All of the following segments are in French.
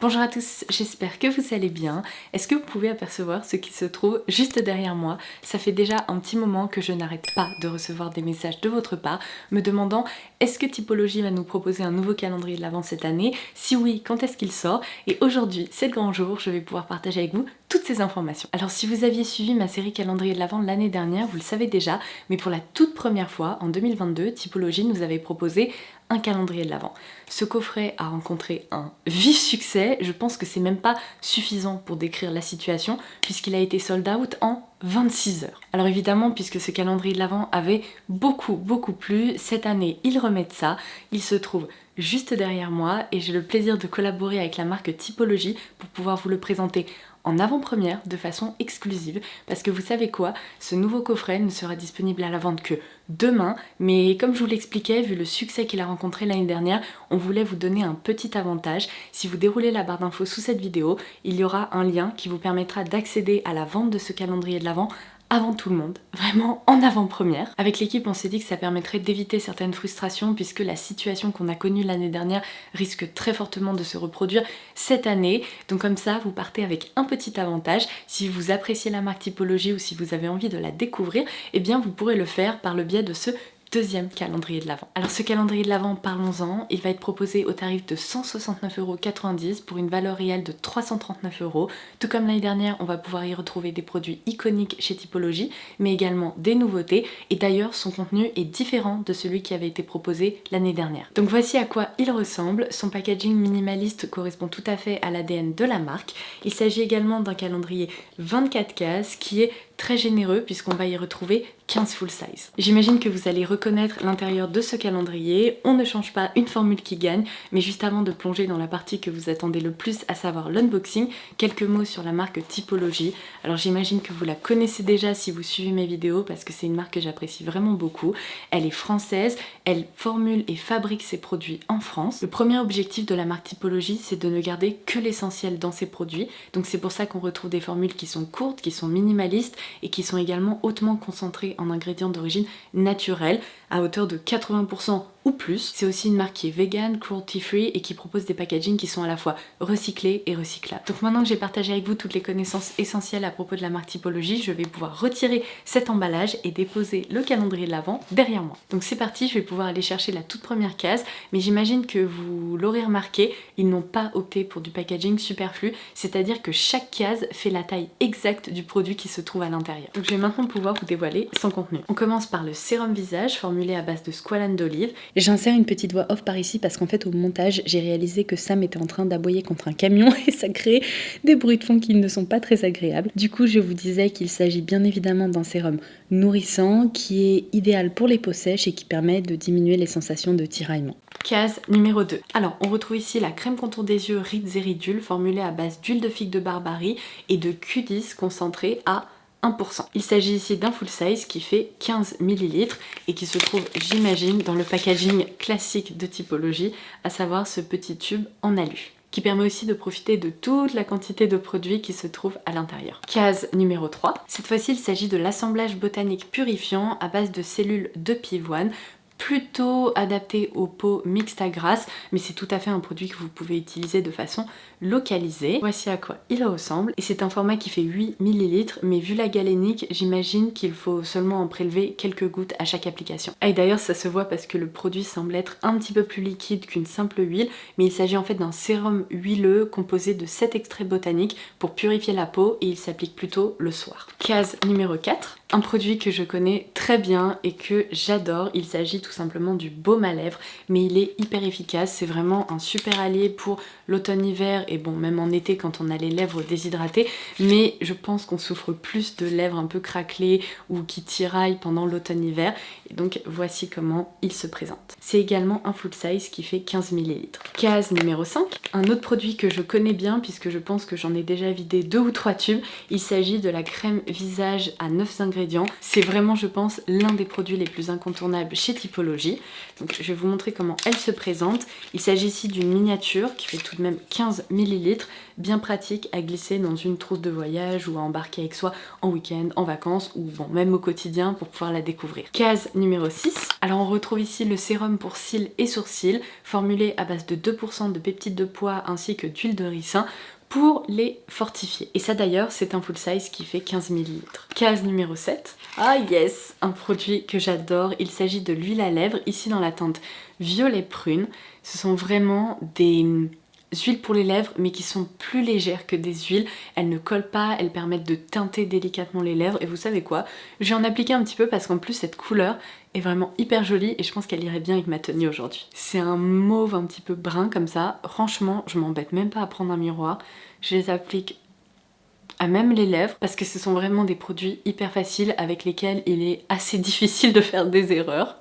Bonjour à tous, j'espère que vous allez bien. Est-ce que vous pouvez apercevoir ce qui se trouve juste derrière moi? Ça fait déjà un petit moment que je n'arrête pas de recevoir des messages de votre part me demandant est-ce que Typologie va nous proposer un nouveau calendrier de l'Avent cette année? Si oui, quand est-ce qu'il sort? Et aujourd'hui, c'est le grand jour, je vais pouvoir partager avec vous toutes ces informations. Alors si vous aviez suivi ma série calendrier de l'Avent l'année dernière, vous le savez déjà, mais pour la toute première fois, en 2022, Typologie nous avait proposé un calendrier de l'Avent. Ce coffret a rencontré un vif succès, je pense que c'est même pas suffisant pour décrire la situation puisqu'il a été sold out en 26 heures. Alors évidemment, puisque ce calendrier de l'Avent avait beaucoup plu, cette année ils remettent ça, il se trouve juste derrière moi et j'ai le plaisir de collaborer avec la marque Typologie pour pouvoir vous le présenter en avant-première de façon exclusive parce que vous savez quoi, ce nouveau coffret ne sera disponible à la vente que demain, mais comme je vous l'expliquais, vu le succès qu'il a rencontré l'année dernière, on voulait vous donner un petit avantage. Si vous déroulez la barre d'infos sous cette vidéo, il y aura un lien qui vous permettra d'accéder à la vente de ce calendrier de l'Avent avant tout le monde, vraiment en avant-première. Avec l'équipe, on s'est dit que ça permettrait d'éviter certaines frustrations puisque la situation qu'on a connue l'année dernière risque très fortement de se reproduire cette année. Donc comme ça, vous partez avec un petit avantage. Si vous appréciez la marque Typologie ou si vous avez envie de la découvrir, eh bien vous pourrez le faire par le biais de ce deuxième calendrier de l'Avent. Alors ce calendrier de l'Avent, parlons-en, il va être proposé au tarif de 169,90 € pour une valeur réelle de 339 €. Tout comme l'année dernière, on va pouvoir y retrouver des produits iconiques chez Typologie, mais également des nouveautés, et d'ailleurs son contenu est différent de celui qui avait été proposé l'année dernière. Donc voici à quoi il ressemble. Son packaging minimaliste correspond tout à fait à l'ADN de la marque. Il s'agit également d'un calendrier 24 cases qui est très généreux puisqu'on va y retrouver 15 full size. J'imagine que vous allez reconnaître l'intérieur de ce calendrier. On ne change pas une formule qui gagne, mais juste avant de plonger dans la partie que vous attendez le plus, à savoir l'unboxing, quelques mots sur la marque Typologie. Alors j'imagine que vous la connaissez déjà si vous suivez mes vidéos parce que c'est une marque que j'apprécie vraiment beaucoup. Elle est française, elle formule et fabrique ses produits en France. Le premier objectif de la marque Typologie, c'est de ne garder que l'essentiel dans ses produits. Donc c'est pour ça qu'on retrouve des formules qui sont courtes, qui sont minimalistes et qui sont également hautement concentrés en ingrédients d'origine naturelle à hauteur de 80% ou plus. C'est aussi une marque qui est vegan, cruelty free et qui propose des packagings qui sont à la fois recyclés et recyclables. Donc maintenant que j'ai partagé avec vous toutes les connaissances essentielles à propos de la marque Typologie, je vais pouvoir retirer cet emballage et déposer le calendrier de l'Avent derrière moi. Donc c'est parti, je vais pouvoir aller chercher la toute première case, mais j'imagine que vous l'aurez remarqué, ils n'ont pas opté pour du packaging superflu, c'est-à-dire que chaque case fait la taille exacte du produit qui se trouve à l'intérieur. Donc je vais maintenant pouvoir vous dévoiler son contenu. On commence par le sérum visage formulé à base de squalane d'olive. J'insère une petite voix off par ici parce qu'en fait au montage j'ai réalisé que Sam était en train d'aboyer contre un camion et ça crée des bruits de fond qui ne sont pas très agréables. Du coup je vous disais qu'il s'agit bien évidemment d'un sérum nourrissant qui est idéal pour les peaux sèches et qui permet de diminuer les sensations de tiraillement. Case numéro 2. Alors on retrouve ici la crème contour des yeux Ritz Eridul formulée à base d'huile de figue de Barbarie et de Q10 concentré à 1%. Il s'agit ici d'un full size qui fait 15 ml et qui se trouve, j'imagine, dans le packaging classique de Typologie, à savoir ce petit tube en alu, qui permet aussi de profiter de toute la quantité de produits qui se trouvent à l'intérieur. Case numéro 3. Cette fois-ci, il s'agit de l'assemblage botanique purifiant à base de cellules de pivoine, plutôt adapté aux peaux mixtes à grasses, mais c'est tout à fait un produit que vous pouvez utiliser de façon localisée. Voici à quoi il ressemble, et c'est un format qui fait 8 ml, mais vu la galénique, j'imagine qu'il faut seulement en prélever quelques gouttes à chaque application. Ah, et d'ailleurs ça se voit parce que le produit semble être un petit peu plus liquide qu'une simple huile, mais il s'agit en fait d'un sérum huileux composé de 7 extraits botaniques pour purifier la peau et il s'applique plutôt le soir. Case numéro 4. Un produit que je connais très bien et que j'adore, il s'agit tout simplement du baume à lèvres, mais il est hyper efficace, c'est vraiment un super allié pour l'automne-hiver et bon même en été quand on a les lèvres déshydratées, mais je pense qu'on souffre plus de lèvres un peu craquelées ou qui tiraillent pendant l'automne-hiver, et donc voici comment il se présente. C'est également un full size qui fait 15 ml. Case numéro 5, un autre produit que je connais bien puisque je pense que j'en ai déjà vidé 2 ou 3 tubes, il s'agit de la crème visage à 9 ingrédients. C'est vraiment je pense l'un des produits les plus incontournables chez Typologie. Donc je vais vous montrer comment elle se présente. Il s'agit ici d'une miniature qui fait tout tout de même 15 ml, bien pratique à glisser dans une trousse de voyage ou à embarquer avec soi en week-end, en vacances ou bon, même au quotidien pour pouvoir la découvrir. Case numéro 6. Alors on retrouve ici le sérum pour cils et sourcils, formulé à base de 2% de peptides de pois ainsi que d'huile de ricin, pour les fortifier. Et ça d'ailleurs, c'est un full size qui fait 15 ml. Case numéro 7. Ah yes, un produit que j'adore. Il s'agit de l'huile à lèvres, ici dans la teinte violet prune. Ce sont vraiment des huiles pour les lèvres, mais qui sont plus légères que des huiles. Elles ne collent pas, elles permettent de teinter délicatement les lèvres. Et vous savez quoi? Je vais en appliquer un petit peu parce qu'en plus cette couleur est vraiment hyper jolie et je pense qu'elle irait bien avec ma tenue aujourd'hui. C'est un mauve un petit peu brun comme ça. Franchement, je m'embête même pas à prendre un miroir. Je les applique à même les lèvres parce que ce sont vraiment des produits hyper faciles avec lesquels il est assez difficile de faire des erreurs.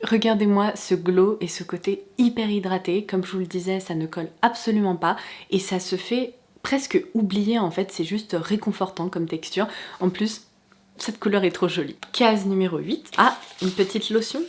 Regardez-moi ce glow et ce côté hyper hydraté. Comme je vous le disais, ça ne colle absolument pas et ça se fait presque oublier en fait. C'est juste réconfortant comme texture. En plus, cette couleur est trop jolie. Case numéro 8. Ah, une petite lotion.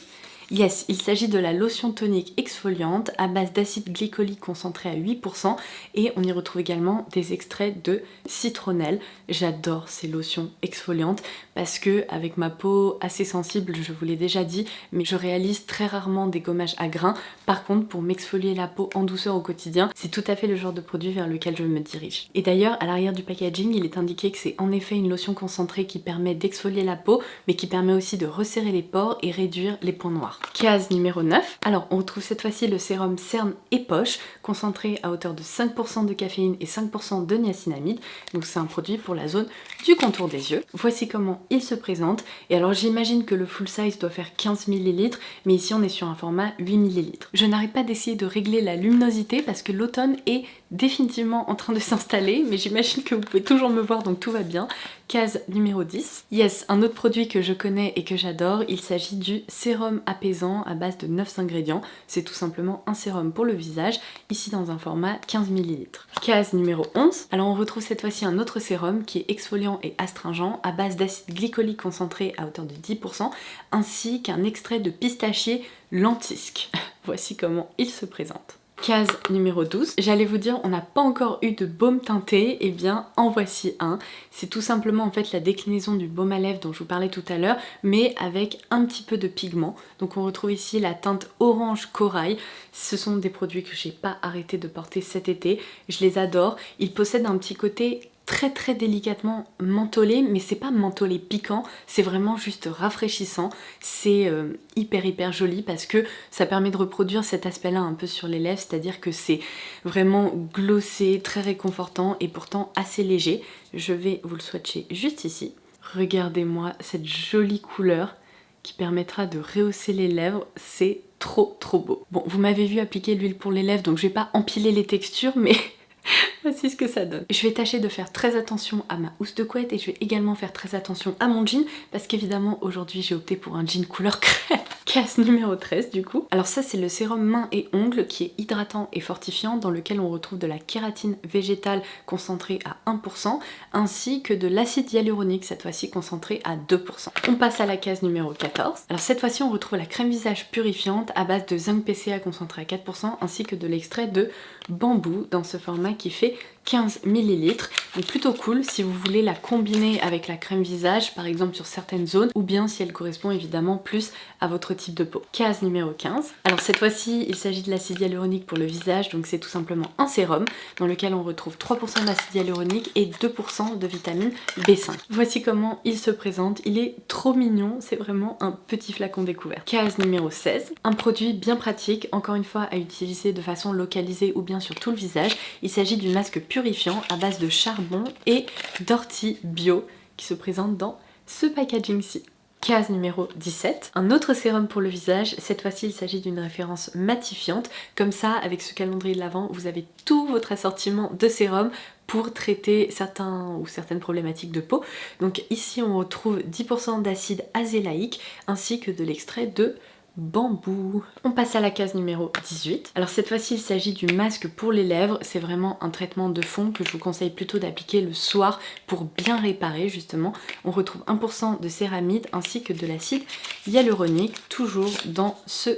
Yes, il s'agit de la lotion tonique exfoliante à base d'acide glycolique concentré à 8% et on y retrouve également des extraits de citronnelle. J'adore ces lotions exfoliantes parce que avec ma peau assez sensible, je vous l'ai déjà dit, mais je réalise très rarement des gommages à grains. Par contre, pour m'exfolier la peau en douceur au quotidien, c'est tout à fait le genre de produit vers lequel je me dirige. Et d'ailleurs, à l'arrière du packaging, il est indiqué que c'est en effet une lotion concentrée qui permet d'exfolier la peau, mais qui permet aussi de resserrer les pores et réduire les points noirs. Case numéro 9. Alors on retrouve cette fois-ci le sérum cerne et poche concentré à hauteur de 5% de caféine et 5% de niacinamide. Donc c'est un produit pour la zone du contour des yeux. Voici comment il se présente. Et alors j'imagine que le full size doit faire 15 ml, mais ici on est sur un format 8 ml. Je n'arrête pas d'essayer de régler la luminosité parce que l'automne est définitivement en train de s'installer, mais j'imagine que vous pouvez toujours me voir donc tout va bien. Case numéro 10. Yes, un autre produit que je connais et que j'adore, il s'agit du sérum apaisant à base de 9 ingrédients. C'est tout simplement un sérum pour le visage, ici dans un format 15 ml. Case numéro 11. Alors on retrouve cette fois-ci un autre sérum qui est exfoliant et astringent à base d'acide glycolique concentré à hauteur de 10%, ainsi qu'un extrait de pistachier lentisque. Voici comment il se présente. Case numéro 12. J'allais vous dire, on n'a pas encore eu de baume teinté, et bien en voici un. C'est tout simplement en fait la déclinaison du baume à lèvres dont je vous parlais tout à l'heure, mais avec un petit peu de pigment. Donc on retrouve ici la teinte orange corail. Ce sont des produits que j'ai pas arrêté de porter cet été. Je les adore. Ils possèdent un petit côté très délicatement mentholé, mais c'est pas mentholé piquant, c'est vraiment juste rafraîchissant. C'est hyper joli parce que ça permet de reproduire cet aspect là un peu sur les lèvres, c'est-à-dire que c'est vraiment glossé, très réconfortant et pourtant assez léger. Je vais vous le swatcher juste ici. Regardez-moi cette jolie couleur qui permettra de rehausser les lèvres, c'est trop beau. Bon, vous m'avez vu appliquer l'huile pour les lèvres, donc je vais pas empiler les textures, mais voici ce que ça donne. Je vais tâcher de faire très attention à ma housse de couette et je vais également faire très attention à mon jean parce qu'évidemment aujourd'hui j'ai opté pour un jean couleur crème. Case numéro 13 du coup. Alors ça c'est le sérum mains et ongles qui est hydratant et fortifiant dans lequel on retrouve de la kératine végétale concentrée à 1% ainsi que de l'acide hyaluronique cette fois-ci concentré à 2%. On passe à la case numéro 14. Alors cette fois-ci on retrouve la crème visage purifiante à base de zinc PCA concentré à 4% ainsi que de l'extrait de bambou dans ce format qui fait 15 ml. Donc plutôt cool si vous voulez la combiner avec la crème visage par exemple sur certaines zones ou bien si elle correspond évidemment plus à votre type de peau. Case numéro 15. Alors cette fois-ci il s'agit de l'acide hyaluronique pour le visage, donc c'est tout simplement un sérum dans lequel on retrouve 3% d'acide hyaluronique et 2% de vitamine B5. Voici comment il se présente, il est trop mignon, c'est vraiment un petit flacon découvert. Case numéro 16. Un produit bien pratique, encore une fois à utiliser de façon localisée ou bien sur tout le visage. Il s'agit du masque purifiant à base de charbon et d'ortie bio qui se présente dans ce packaging-ci. Case numéro 17. Un autre sérum pour le visage, cette fois-ci il s'agit d'une référence matifiante. Comme ça, avec ce calendrier de l'Avent, vous avez tout votre assortiment de sérums pour traiter certains ou certaines problématiques de peau. Donc ici on retrouve 10% d'acide azélaïque ainsi que de l'extrait de bambou. On passe à la case numéro 18. Alors cette fois-ci il s'agit du masque pour les lèvres, c'est vraiment un traitement de fond que je vous conseille plutôt d'appliquer le soir pour bien réparer justement. On retrouve 1% de céramide ainsi que de l'acide hyaluronique, toujours dans ce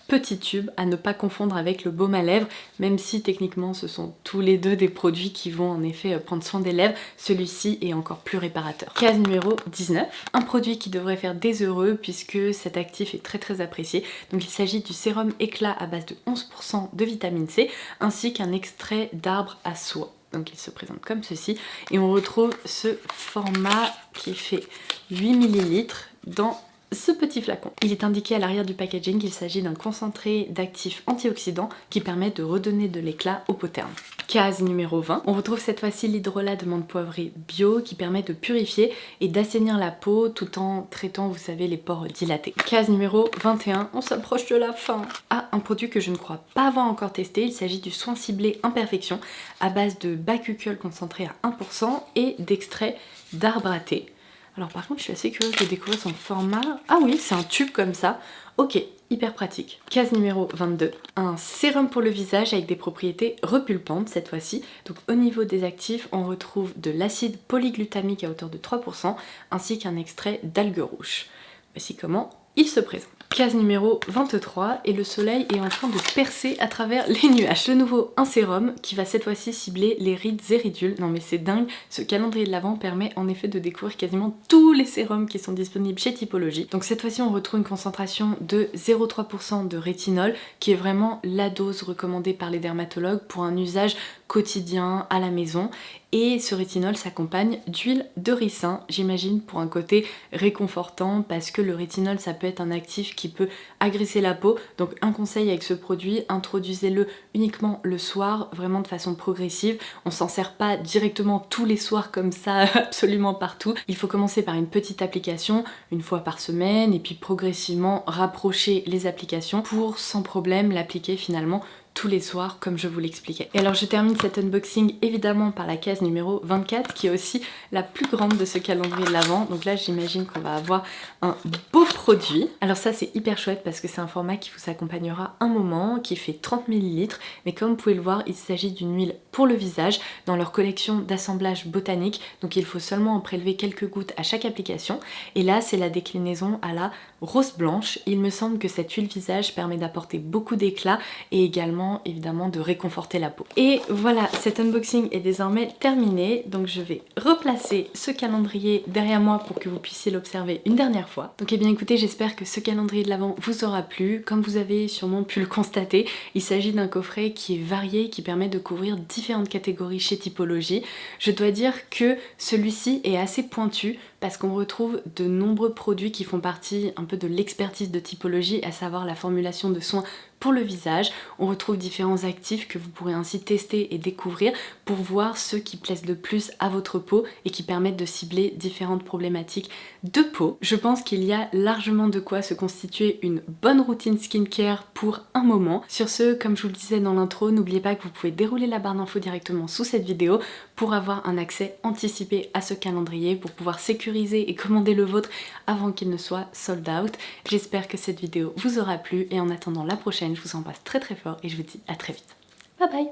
petits tubes à ne pas confondre avec le baume à lèvres, même si techniquement ce sont tous les deux des produits qui vont en effet prendre soin des lèvres, celui-ci est encore plus réparateur. Case numéro 19, un produit qui devrait faire des heureux puisque cet actif est très apprécié. Donc il s'agit du sérum éclat à base de 11% de vitamine C ainsi qu'un extrait d'arbre à soie. Donc il se présente comme ceci et on retrouve ce format qui fait 8 ml dans ce petit flacon. Il est indiqué à l'arrière du packaging qu'il s'agit d'un concentré d'actifs antioxydants qui permet de redonner de l'éclat aux peaux ternes. Case numéro 20, on retrouve cette fois-ci l'hydrolat de menthe poivrée bio qui permet de purifier et d'assainir la peau tout en traitant, vous savez, les pores dilatés. Case numéro 21, on s'approche de la fin. Ah, un produit que je ne crois pas avoir encore testé, il s'agit du soin ciblé imperfection à base de bacucol concentré à 1% et d'extrait d'arbre à thé. Alors par contre je suis assez curieuse de découvrir son format. Ah oui, c'est un tube comme ça. Ok, hyper pratique. Case numéro 22, un sérum pour le visage avec des propriétés repulpantes cette fois-ci. Donc au niveau des actifs, on retrouve de l'acide polyglutamique à hauteur de 3% ainsi qu'un extrait d'algues rouges. Voici comment il se présente. Case numéro 23 et le soleil est en train de percer à travers les nuages. De nouveau un sérum qui va cette fois-ci cibler les rides et ridules. Non mais c'est dingue, ce calendrier de l'Avent permet en effet de découvrir quasiment tous les sérums qui sont disponibles chez Typologie. Donc cette fois-ci on retrouve une concentration de 0,3% de rétinol qui est vraiment la dose recommandée par les dermatologues pour un usage quotidien à la maison. Et ce rétinol s'accompagne d'huile de ricin, j'imagine pour un côté réconfortant parce que le rétinol ça peut être un actif qui peut agresser la peau. Donc un conseil avec ce produit, introduisez-le uniquement le soir, vraiment de façon progressive. On s'en sert pas directement tous les soirs comme ça, absolument partout. Il faut commencer par une petite application, une fois par semaine, et puis progressivement rapprocher les applications pour sans problème l'appliquer finalement tous les soirs comme je vous l'expliquais. Et alors je termine cet unboxing évidemment par la case numéro 24 qui est aussi la plus grande de ce calendrier de l'Avent. Donc là j'imagine qu'on va avoir un beau produit. Alors ça c'est hyper chouette parce que c'est un format qui vous accompagnera un moment, qui fait 30 ml. Mais comme vous pouvez le voir, il s'agit d'une huile pour le visage dans leur collection d'assemblage botanique. Donc il faut seulement en prélever quelques gouttes à chaque application. Et là c'est la déclinaison à la rose blanche. Il me semble que cette huile visage permet d'apporter beaucoup d'éclat et également évidemment de réconforter la peau. Et voilà, cet unboxing est désormais terminé, donc je vais replacer ce calendrier derrière moi pour que vous puissiez l'observer une dernière fois. Donc eh bien écoutez, j'espère que ce calendrier de l'Avent vous aura plu. Comme vous avez sûrement pu le constater, il s'agit d'un coffret qui est varié, qui permet de couvrir différentes catégories chez Typologie. Je dois dire que celui-ci est assez pointu parce qu'on retrouve de nombreux produits qui font partie un peu de l'expertise de Typologie, à savoir la formulation de soins pour le visage. On retrouve différents actifs que vous pourrez ainsi tester et découvrir pour voir ceux qui plaisent le plus à votre peau et qui permettent de cibler différentes problématiques de peau. Je pense qu'il y a largement de quoi se constituer une bonne routine skincare pour un moment. Sur ce, comme je vous le disais dans l'intro, n'oubliez pas que vous pouvez dérouler la barre d'infos directement sous cette vidéo pour avoir un accès anticipé à ce calendrier, pour pouvoir sécuriser et commander le vôtre avant qu'il ne soit sold out. J'espère que cette vidéo vous aura plu et en attendant la prochaine, je vous embrasse très fort et je vous dis à très vite. Bye bye!